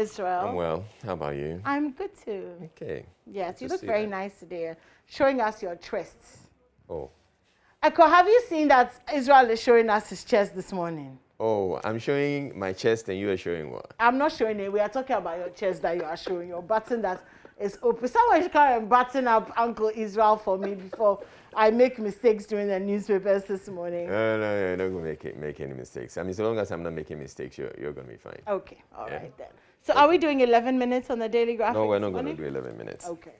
Israel? I'm well. How about you? I'm good too. Okay. Yes, you Good to look see very that. nice today, showing us your trysts. Oh. Echo, have you seen that Israel is showing us his chest this morning? Oh, I'm showing my chest and you are showing what? I'm not showing it. We are talking about your chest that you are showing, your button that is open. Someone should come and button up Uncle Israel for me before I make mistakes during the newspapers this morning. No, you're not going to make any mistakes. I mean, so long as I'm not making mistakes, you're going to be fine. Okay, all right then. So are we doing 11 minutes on the Daily Graphic? No, we're not going to do 11 minutes. Okay.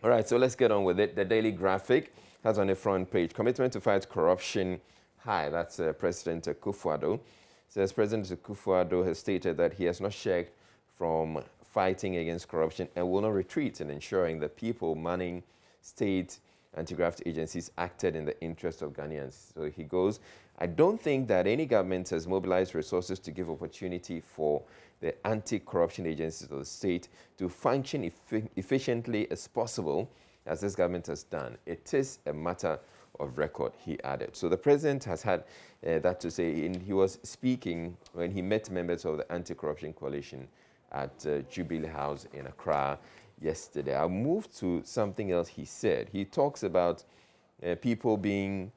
All right, so let's get on with it. The Daily Graphic has on the front page, commitment to fight corruption high. That's President Akufo-Addo. Says President Akufo-Addo has stated that he has not shirked from fighting against corruption and will not retreat in ensuring that people manning state anti-graft agencies acted in the interest of Ghanaians. So he goes, I don't think that any government has mobilized resources to give opportunity for the anti-corruption agencies of the state to function efficiently as possible, as this government has done. It is a matter of record, he added. So the president has had that to say. He was speaking when he met members of the anti-corruption coalition at Jubilee House in Accra yesterday. I'll move to something else he said. He talks about people being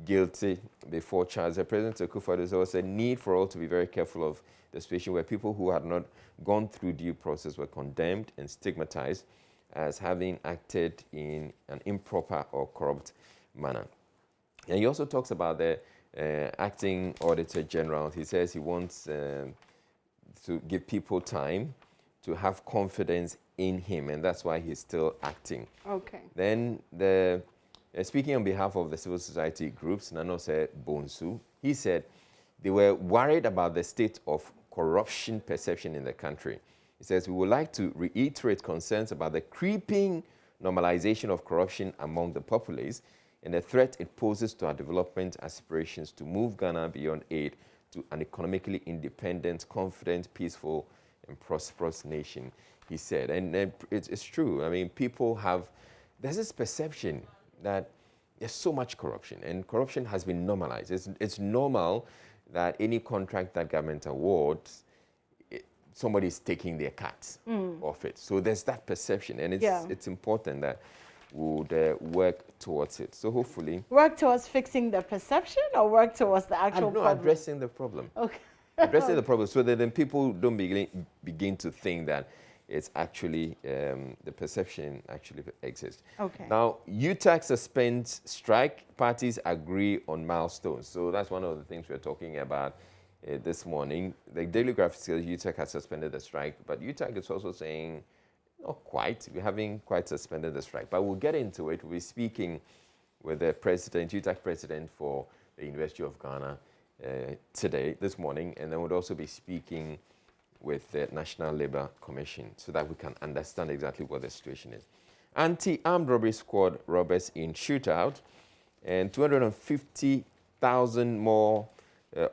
guilty before charge. President Akufo-Addo has also said need for all to be very careful of the situation where people who had not gone through due process were condemned and stigmatized as having acted in an improper or corrupt manner. And he also talks about the acting auditor general. He says he wants to give people time to have confidence in him, and that's why he's still acting. Okay. Then speaking on behalf of the civil society groups, Nanose Bonsu, he said they were worried about the state of corruption perception in the country. He says, we would like to reiterate concerns about the creeping normalization of corruption among the populace and the threat it poses to our development aspirations to move Ghana beyond aid to an economically independent, confident, peaceful, and prosperous nation, he said. And it's true. I mean, there's this perception that there's so much corruption, and corruption has been normalized. It's normal that any contract that government awards, somebody's taking their cut off it. So there's that perception, and it's important that we would work towards it. So hopefully... Work towards fixing the perception or work towards the actual problem? Addressing the problem. Okay. Addressing the problem so that then people don't begin to think that it's actually, the perception actually exists. Okay. Now, UTAG suspends strike. Parties agree on milestones. So that's one of the things we're talking about this morning. The Daily Graphic says UTAG has suspended the strike, but UTAG is also saying, not quite. We haven't quite suspended the strike, but we'll get into it. We'll be speaking with the president, UTAG president for the University of Ghana this morning, and then we'll also be speaking with the National Labour Commission so that we can understand exactly what the situation is. Anti-armed robbery squad robbers in shootout, and 250,000 more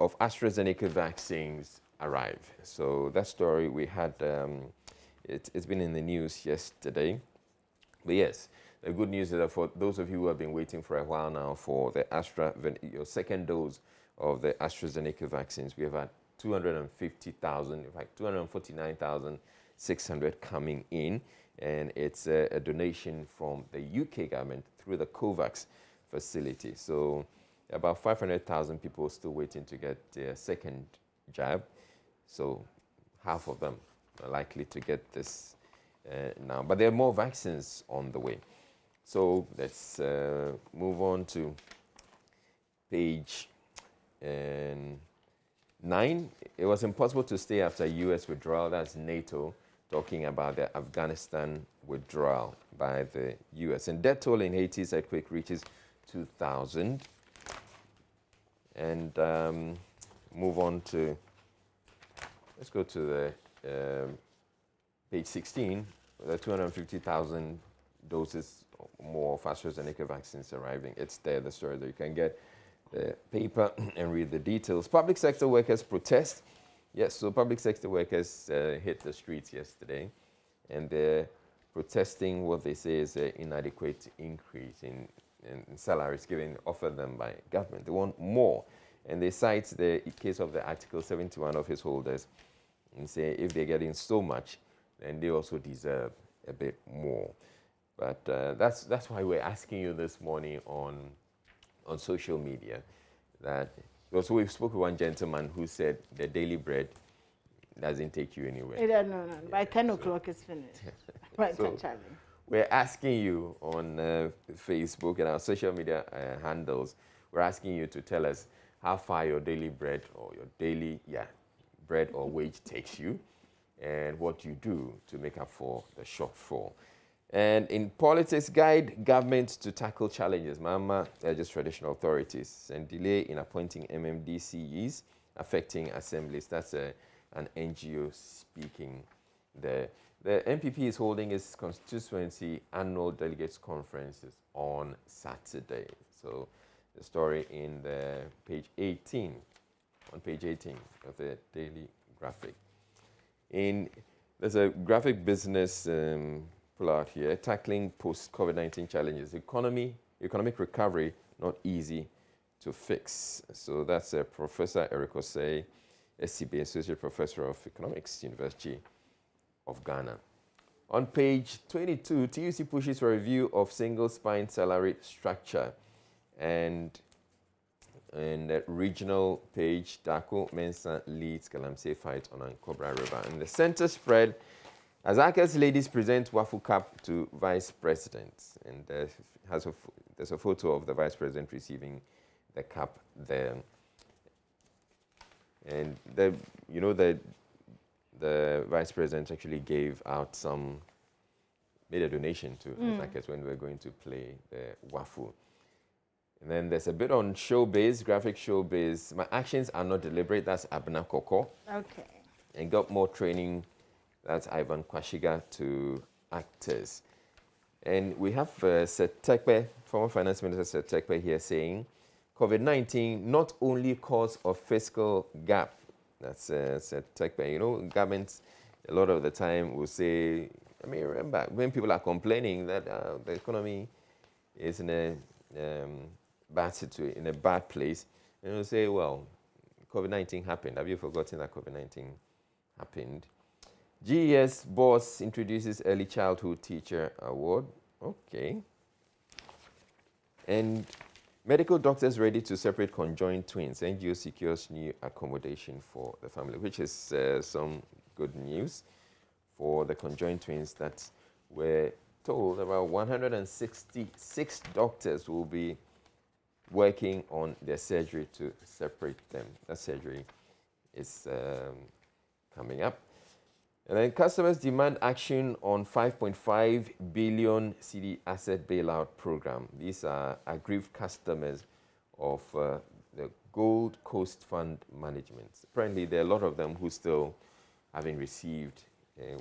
of AstraZeneca vaccines arrive. So that story we had, it's been in the news yesterday. But yes, the good news is that for those of you who have been waiting for a while now for the your second dose of the AstraZeneca vaccines, we have had 250,000, in fact 249,600 coming in, and it's a donation from the UK government through the COVAX facility. So about 500,000 people still waiting to get their second jab. So half of them are likely to get this now. But there are more vaccines on the way. So let's move on to page 9. It was impossible to stay after U.S. withdrawal. That's NATO talking about the Afghanistan withdrawal by the U.S. And death toll in Haiti's earthquake reaches 2,000. And move on to, let's go to the page 16, the 250,000 doses more of AstraZeneca vaccines arriving. It's there, the story that you can get the paper and read the details. Public sector workers protest. Yes, so public sector workers hit the streets yesterday, and they're protesting what they say is an inadequate increase in salaries offered them by government. They want more, and they cite the case of the Article 71 office holders and say if they're getting so much, then they also deserve a bit more. But that's why we're asking you this morning on social media. That also we spoke with one gentleman who said the daily bread doesn't take you anywhere. No. By 10 o'clock it's finished. Right, so we're asking you on Facebook and our social media handles. We're asking you to tell us how far your daily bread or your daily bread or wage takes you, and what you do to make up for the shortfall. And in politics, guide government to tackle challenges. Mahama urges traditional authorities, and delay in appointing MMDCEs affecting assemblies. That's an NGO speaking there. The NPP is holding its constituency annual delegates conferences on Saturday. So the story in the page 18, on page 18 of the Daily Graphic. There's a graphic business pull out here, tackling post-COVID-19 challenges. Economic recovery, not easy to fix. So that's Professor Eric Osei, SCB, Associate Professor of Economics, University of Ghana. On page 22, TUC pushes for a review of single spine salary structure. And in the regional page, Dako Mensah leads Galamsey fight on Ankobra River. And the center spread, Azaka's ladies present Waffle Cup to Vice President. And there's a photo of the Vice President receiving the cup there. And the Vice President actually made a donation to Azaka's when we were going to play the Waffle. And then there's a bit on Showbiz, graphic Showbiz. My actions are not deliberate. That's Abna Koko. Okay. And got more training. That's Ivan Kwashiga to actors. And we have Seth Tekpe, former Finance Minister Seth Tekpe here saying, COVID-19 not only cause of fiscal gap. That's Seth Tekpe. Governments a lot of the time will say, remember when people are complaining that the economy is in a bad situation, in a bad place, and they'll say, well, COVID-19 happened. Have you forgotten that COVID-19 happened? GES boss introduces Early Childhood Teacher Award. Okay. And medical doctors ready to separate conjoined twins. NGO secures new accommodation for the family, which is some good news for the conjoined twins that were told about 166 doctors will be working on their surgery to separate them. That surgery is coming up. And then customers demand action on 5.5 billion CD asset bailout program. These are aggrieved customers of the Gold Coast Fund Management. Apparently, there are a lot of them who still haven't received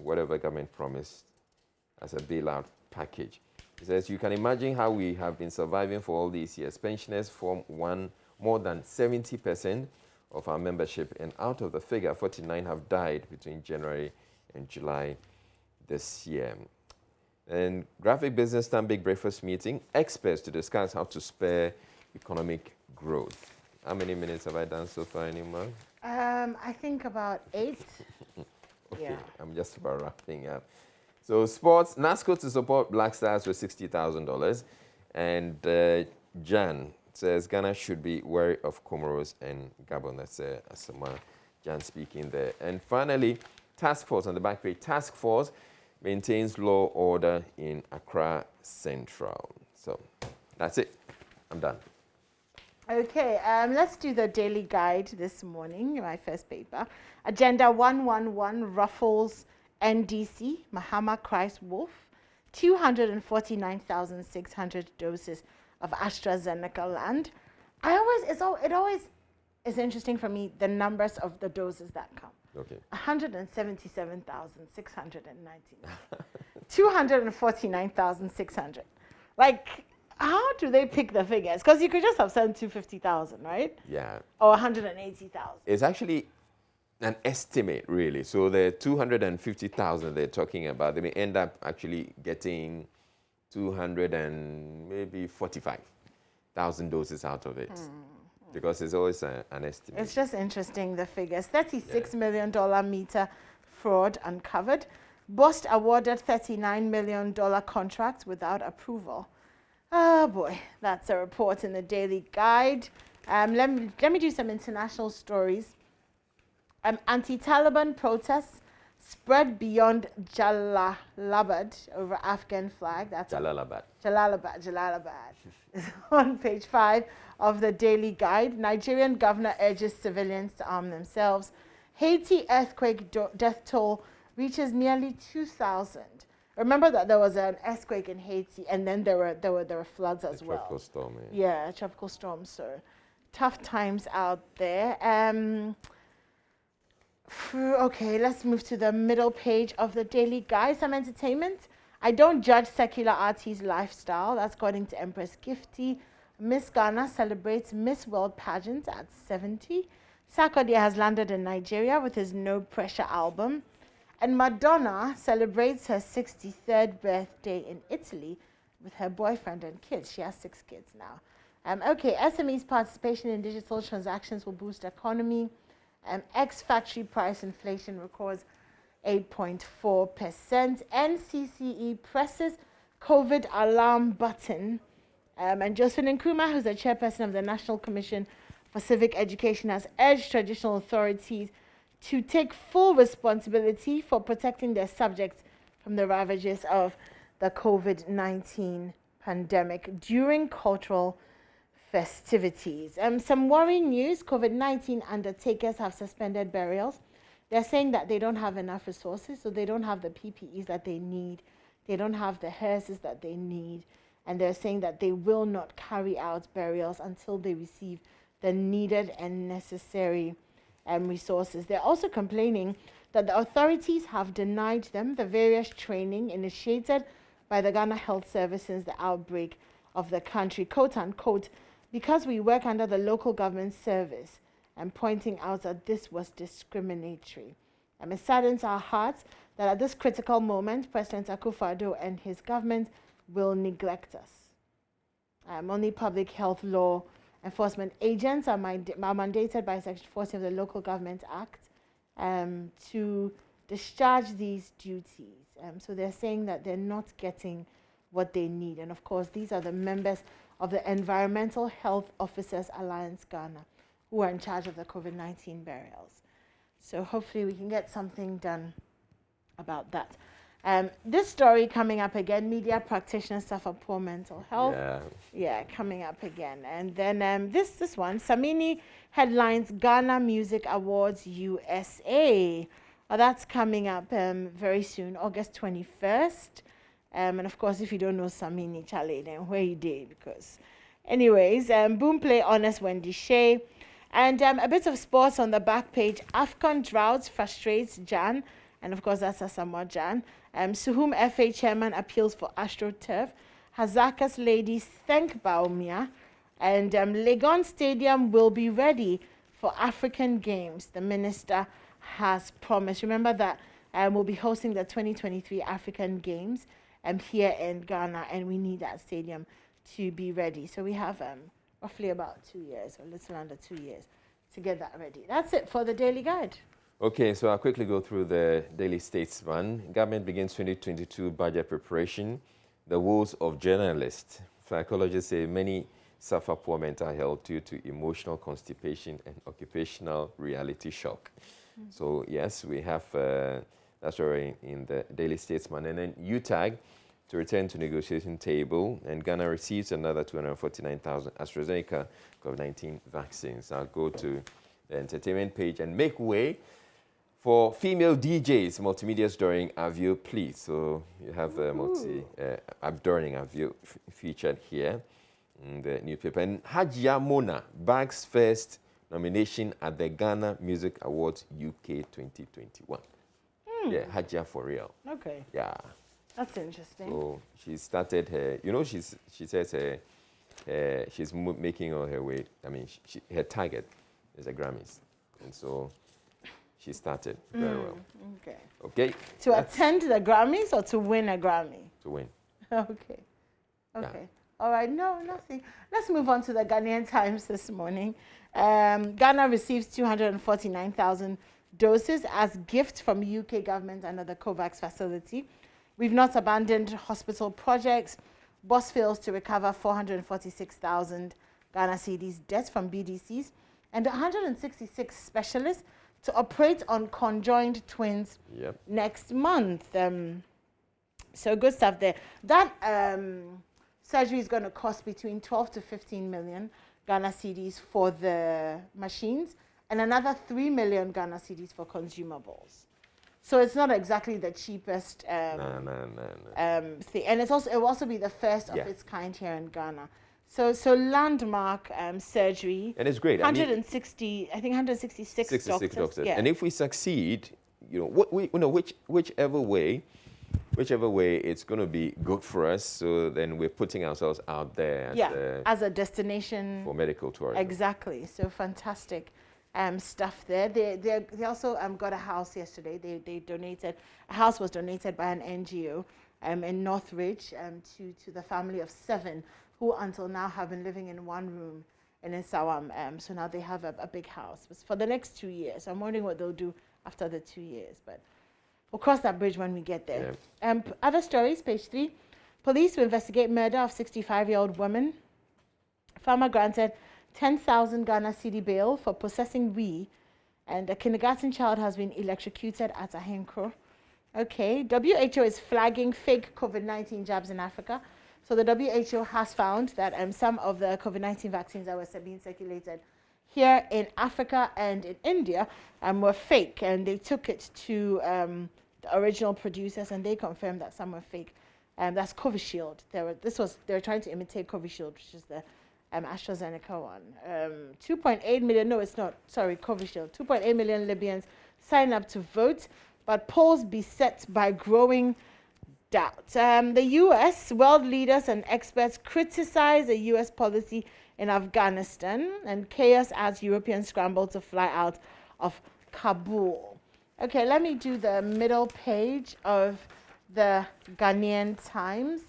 whatever government promised as a bailout package. It says, you can imagine how we have been surviving for all these years. Pensioners form more than 70% of our membership, and out of the figure, 49 have died between January and July this year. And graphic business time big breakfast meeting, experts to discuss how to spur economic growth. How many minutes have I done so far anymore? I think about 8. Okay, Yeah. I'm just about wrapping up. So sports, NASCO to support Black Stars with $60,000. And Jan says Ghana should be wary of Comoros and Gabon. That's Asama Jan speaking there. And finally, task force on the back page. Task force maintains law order in Accra Central. So that's it. I'm done. Okay, let's do the daily guide this morning, my first paper. Agenda 111 ruffles NDC, Mahama cries wolf, 249,600 doses of AstraZeneca land. It always is interesting for me, the numbers of the doses that come. Okay. 177,699. 249,600. Like, how do they pick the figures? Because you could just have sent 250,000, right? Yeah. Or 180,000. It's actually an estimate, really. So the 250,000 they're talking about, they may end up actually getting 245,000 doses out of it. because it's always an estimate. It's just interesting, the figures. $36 million meter fraud uncovered. Bust awarded $39 million contract without approval. Oh boy, that's a report in the Daily Guide. Let me do some international stories. Anti-Taliban protests spread beyond Jalalabad over Afghan flag. That's Jalalabad. On page 5 of the Daily Guide. Nigerian governor urges civilians to arm themselves. Haiti earthquake death toll reaches nearly 2,000. Remember that there was an earthquake in Haiti, and then there were floods as well. Tropical storm. Yeah, tropical storm. So tough times out there. Okay, let's move to the middle page of the Daily Guide. Some entertainment. I don't judge secular artists' lifestyle. That's according to Empress Gifty. Miss Ghana celebrates Miss World pageant at 70. Sarkodie has landed in Nigeria with his No Pressure album. And Madonna celebrates her 63rd birthday in Italy with her boyfriend and kids. She has 6 kids now. Okay, SME's participation in digital transactions will boost economy. Ex-factory price inflation records 8.4%. NCCE presses COVID alarm button. And Josephine Nkrumah, who's the chairperson of the National Commission for Civic Education, has urged traditional authorities to take full responsibility for protecting their subjects from the ravages of the COVID-19 pandemic during cultural festivities. Some worrying news. COVID-19 undertakers have suspended burials. They're saying that they don't have enough resources, so they don't have the PPEs that they need. They don't have the hearses that they need. And they're saying that they will not carry out burials until they receive the needed and necessary resources. They're also complaining that the authorities have denied them the various training initiated by the Ghana Health Service since the outbreak of the country, quote unquote, because we work under the local government service, and pointing out that this was discriminatory. It saddens our hearts that at this critical moment, President Akufo-Addo and his government will neglect us. Only public health law enforcement agents are mandated by Section 40 of the Local Government Act to discharge these duties. So they're saying that they're not getting what they need. And of course, these are the members of the Environmental Health Officers Alliance Ghana, who are in charge of the COVID-19 burials. So hopefully we can get something done about that. This story coming up again, media practitioners suffer poor mental health. Yeah, coming up again. And then this one, Samini headlines Ghana Music Awards USA. That's coming up very soon, August 21st. And of course, if you don't know Samini, Charlie, then where you did? Because anyways, Boomplay honors Wendy Shea. And a bit of sports on the back page. AFCON droughts frustrates Jan. And of course, that's Asamoah Jan. Suhum FA chairman appeals for AstroTurf. Hazakas ladies thank Baumia. And Legon Stadium will be ready for African Games, the minister has promised. Remember that we'll be hosting the 2023 African Games here in Ghana, and we need that stadium to be ready. So we have roughly about 2 years, or a little under 2 years, to get that ready. That's it for the Daily Guide. Okay, so I'll quickly go through the Daily Statesman. Government begins 2022 budget preparation. The woes of journalists. Psychologists say many suffer poor mental health due to emotional constipation and occupational reality shock. So yes, we have that story in the Daily Statesman. And then UTAG to return to negotiation table, and Ghana receives another 249,000 AstraZeneca COVID-19 vaccines. I'll go to the entertainment page and make way for female DJs, multimedia's During Avio, please. So you have During Avio featured here in the newspaper. And Agyeman Manu bags first nomination at the Ghana Music Awards UK 2021. Yeah, Agyeman for real. Okay. Yeah. That's interesting. So she started her, she says she's making all her way. I mean, her target is the Grammys. And so she started very well. Okay. Okay. To attend the Grammys or to win a Grammy? To win. Okay. Okay. All right, no, nothing. Let's move on to the Ghanaian Times this morning. Ghana receives 249,000 doses as gift from UK government under the COVAX facility. We've not abandoned hospital projects. Boss fails to recover 446,000 Ghana cedis debt from BDCs, and 166 specialists to operate on conjoined twins next month. So good stuff there. That surgery is going to cost between 12 to 15 million Ghana cedis for the machines, and another 3 million Ghana cedis for consumables. So it's not exactly the cheapest thing, and it will also be the first of its kind here in Ghana. So landmark surgery, and it's great. 160, I think 166 doctors. Yeah. And if we succeed, whichever way it's going to be good for us. So then we're putting ourselves out there as a destination for medical tourism. Exactly. So fantastic stuff there. They also got a house yesterday. They donated, a house was donated by an NGO in Northridge to the family of 7 who until now have been living in one room in Nsawam. So now they have a big house. It's for the next 2 years. I'm wondering what they'll do after the 2 years, but we'll cross that bridge when we get there. Yeah. Other stories, page 3. Police to investigate murder of 65-year-old woman. Farmer granted 10,000 Ghana cedi bail for possessing weed, and a kindergarten child has been electrocuted at Ahenkro. Okay, WHO is flagging fake COVID-19 jabs in Africa. So the WHO has found that some of the COVID-19 vaccines that were being circulated here in Africa and in India were fake, and they took it to the original producers, and they confirmed that some were fake. That's Covishield. They were trying to imitate Covishield, which is the AstraZeneca one. 2.8 million, no, it's not. Sorry, Covishield. 2.8 million Libyans sign up to vote, but polls beset by growing doubt. The U.S. world leaders and experts criticize the U.S. policy in Afghanistan, and chaos as Europeans scramble to fly out of Kabul. Okay, let me do the middle page of the Ghanaian Times.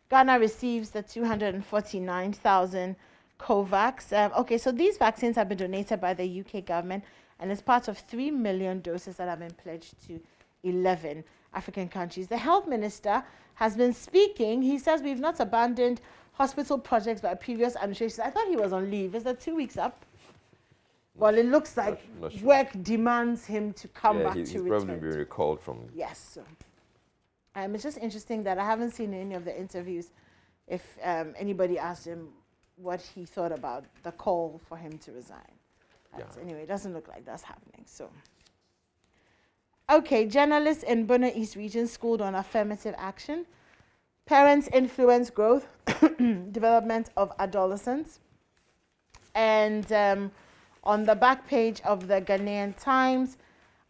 Ghana receives the 249,000 COVAX. Okay, so these vaccines have been donated by the UK government, and it's part of 3 million doses that have been pledged to 11 African countries. The health minister has been speaking. He says we've not abandoned hospital projects by previous administrations. I thought he was on leave. Is that 2 weeks up? Well, it looks like not sure. Work demands him to come back to return. He's probably been recalled from... Yes. It's just interesting that I haven't seen in any of the interviews if anybody asked him what he thought about the call for him to resign. Anyway, it doesn't look like that's happening. So, okay, journalists in Bono East region schooled on affirmative action. Parents influence growth, development of adolescents. And on the back page of the Ghanaian Times,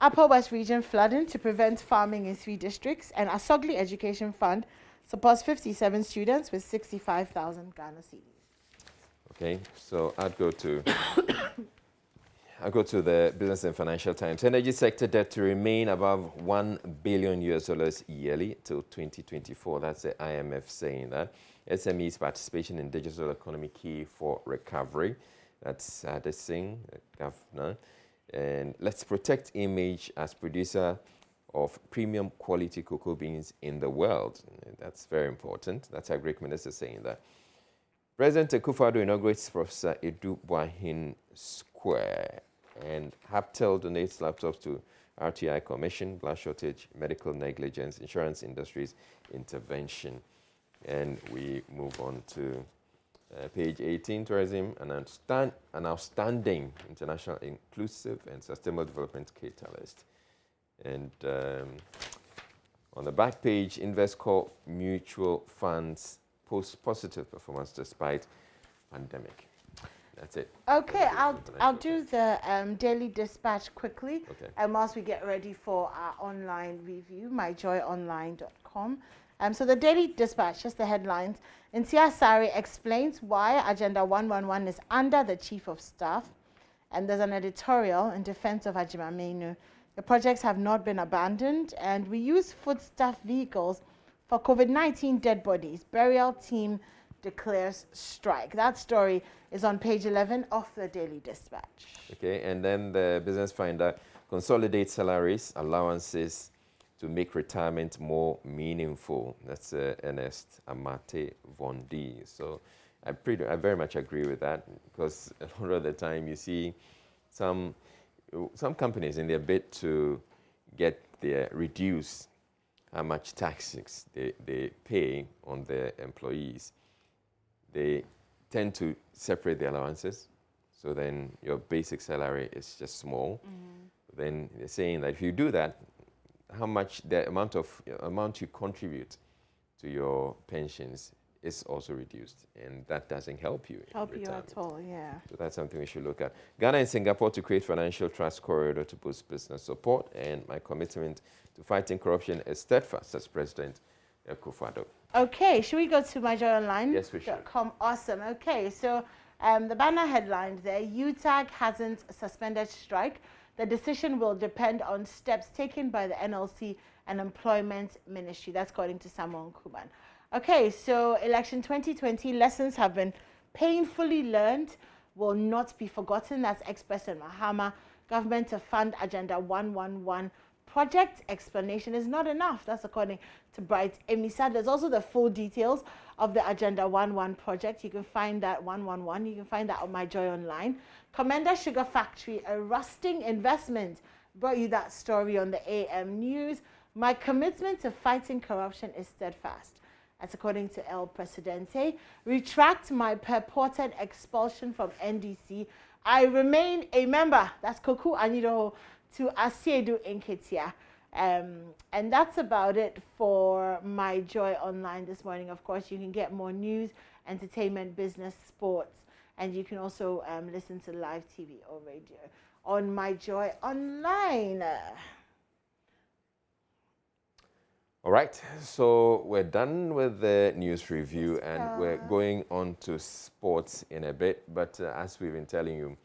Upper West Region flooding to prevent farming in 3 districts, and Asogli Education Fund supports 57 students with 65,000 Ghana cedis. Okay, so I'll go to the Business and Financial Times. Energy sector debt to remain above $1 billion yearly till 2024. That's the IMF saying that. SMEs participation in digital economy key for recovery. That's Ade Singh, the governor. And let's protect image as producer of premium quality cocoa beans in the world. That's very important. That's our Greek minister saying that. President Akufo-Addo inaugurates Professor Edu Boahin Square, and Haptel donates laptops to RTI Commission, blood shortage, medical negligence, insurance industries intervention. And we move on to page 18, tourism, an outstanding international inclusive and sustainable development catalyst. And on the back page, Investcorp mutual funds post positive performance despite pandemic. That's it. Okay, I'll do the Daily Dispatch quickly, whilst we get ready for our online review, myjoyonline.com. So the Daily Dispatch, just the headlines. Ntia Sari explains why Agenda 111 is under the Chief of Staff, and there's an editorial in defense of Agyeman Manu. The projects have not been abandoned, and we use foodstuff vehicles for COVID-19 dead bodies. Burial team declares strike. That story is on page 11 of the Daily Dispatch. Okay, and then the Business Finder, consolidate salaries, allowances to make retirement more meaningful. That's Ernest Amate Vondi. So I very much agree with that, because a lot of the time you see some companies in their bid to reduce how much taxes they pay on their employees, they tend to separate the allowances. So then your basic salary is just small. Then they're saying that if you do that, how much the amount you contribute to your pensions is also reduced, and that doesn't help you. Help you at all, yeah. So that's something we should look at. Ghana and Singapore to create financial trust corridor to boost business support, and my commitment to fighting corruption is steadfast as President Akufo-Addo. Okay, should we go to myjoyonline.com? Yes, we should. Awesome. Okay, so the banner headline there, UTAG hasn't suspended strike. The decision will depend on steps taken by the NLC and Employment Ministry. That's according to Samuel Nkuman. Okay, so election 2020 lessons have been painfully learned, will not be forgotten. That's expressed in Mahama. Government to fund Agenda 111. Project explanation is not enough. That's according to Bright Emisa. There's also the full details of the Agenda 11 project. You can find that 111. You can find that on My Joy Online. Commander Sugar Factory, a rusting investment. Brought you that story on the AM News. My commitment to fighting corruption is steadfast. That's according to El Presidente. Retract my purported expulsion from NDC. I remain a member. That's Koku Anido to Asiedu Nketia. And that's about it for My Joy Online this morning. Of course, you can get more news, entertainment, business, sports, and you can also listen to live TV or radio on My Joy Online. All right, so we're done with the news review, and we're going on to sports in a bit. But as we've been telling you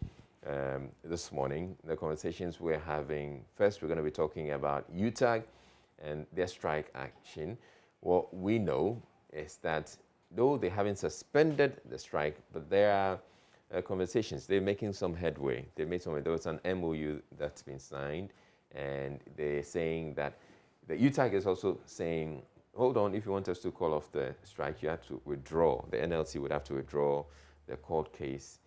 this morning, the conversations we're having, first we're going to be talking about UTAG and their strike action. What we know is that though they haven't suspended the strike, but there are conversations. They're making some headway. There was an MOU that's been signed, and they're saying that the UTAG is also saying, hold on, if you want us to call off the strike, you have to withdraw. The NLC would have to withdraw the court case,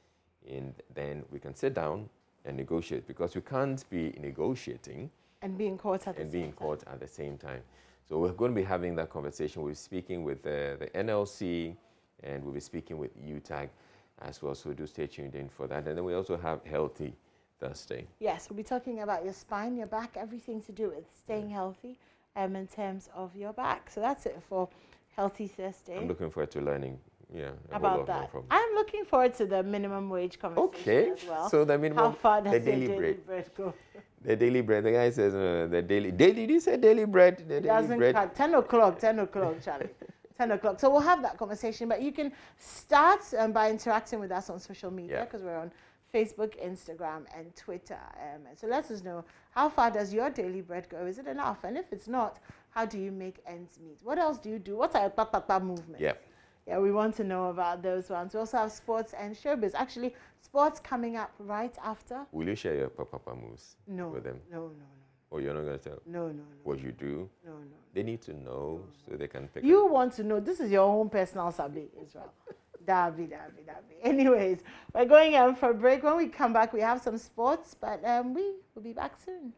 and then we can sit down and negotiate, because we can't be negotiating and being caught at the same time. So we're going to be having that conversation. We'll be speaking with the NLC, and we'll be speaking with UTAG as well. So do stay tuned in for that. And then we also have Healthy Thursday. Yes, we'll be talking about your spine, your back, everything to do with staying healthy in terms of your back. So that's it for Healthy Thursday. I'm looking forward to learning about that. I'm looking forward to the minimum wage conversation as well. So the minimum, how far does the daily bread go? The daily bread, the guy says the daily, did you say daily bread? The daily bread. Cut. 10 o'clock, Charlie. 10 o'clock. So we'll have that conversation, but you can start by interacting with us on social media, because we're on Facebook, Instagram, and Twitter. So let us know, how far does your daily bread go? Is it enough? And if it's not, how do you make ends meet? What else do you do? What's our pa movement? Yeah, we want to know about those ones. We also have sports and showbiz. Actually, sports coming up right after. Will you share your papa moves with them? No. Or you're not going to tell? No. What you do? No. They need to know so they can pick You want to know. This is your own personal subject, Israel. Davi. Anyways, we're going for a break. When we come back, we have some sports, but we will be back soon.